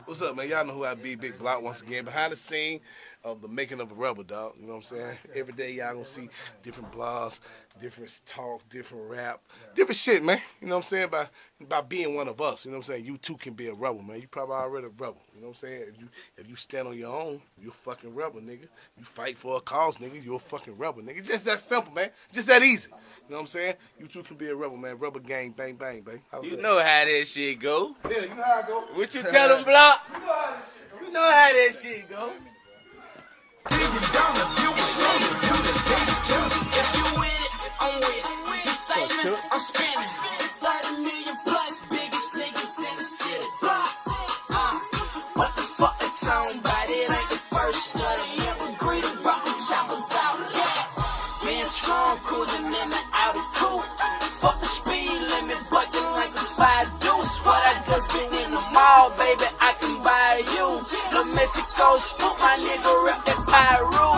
What's up, man? Y'all know who I be, Big Block, once again. Behind the scene of the making of a rebel, dog. You know what I'm saying? Every day y'all gonna see different blogs, different talk, different rap, different shit, man. You know what I'm saying? By being one of us, you know what I'm saying? You too can be a rebel, man. You probably already a rebel. You know what I'm saying? If you stand on your own, you're a fucking rebel, nigga. You fight for a cause, nigga, you're a fucking rebel, nigga. Just that simple, man. Just that easy. You know what I'm saying? You too can be a rebel, man. Rebel gang, bang, bang, bang. You know how that shit go. Yeah, you know how I go. What you tell them, Block? You know how this shit go. You know how that shit go. If you with it, I'm with it. You saving, I'm spending. 30 million plus, biggest niggas in the city. What the fuck the tone about it? Ain't the first study ever greeted. Rockin' choppers out, yeah. Being strong, cruising in the outer coupe. Fuck the speed limit, bucking like a 5 deuce. What I just been in the mall, baby, I can buy you. The Mexico spook, my nigga rep that Pyro.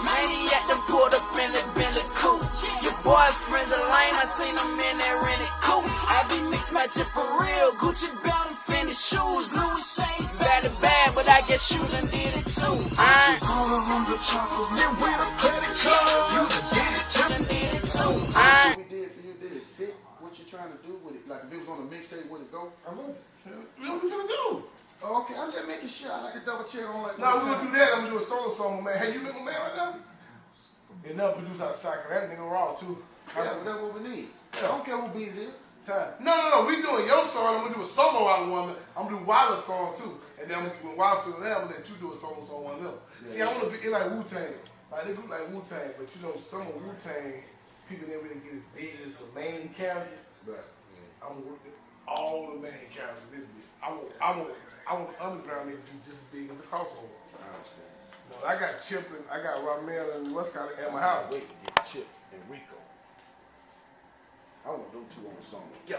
Maniac done pulled up in the Bentley coupe. Your boyfriend's a lame, I seen him in that rented coupe. I be mixed matching for real. Gucci belt and Fendi shoes. Louis shades, bad to bad, but I guess you done did it too. I did it too. What we did for you, did it fit what you're trying to do with it? Like if it was on a mixtape, would it go? I love it. What we gonna do? Oh, okay, I'm just making sure. I like to double check on like. No, we gonna do that. I'm gonna do a solo song, man. Hey, you make my man right now? And another producer outside, cause that nigga raw too. Yeah, that's what we need. I don't care who beat it is. Time. No. We doing your song. I'm gonna do a solo out of one. I'm gonna do Wilder's song too. And then when Wilder feeling that, I'm gonna let you do a solo song on them. Yeah. See, I wanna be like Wu-Tang. Like they look like Wu-Tang, but you know some of Wu-Tang people didn't really get as big as the main characters. Right. I'm gonna work with all the main characters in this bitch. I want the underground niggas to be just as big as the crossover. I understand. No, I got Chip and I got Ramel and what's called at my house. Wait to get Chip and Rico. I want them two on the song. Yeah.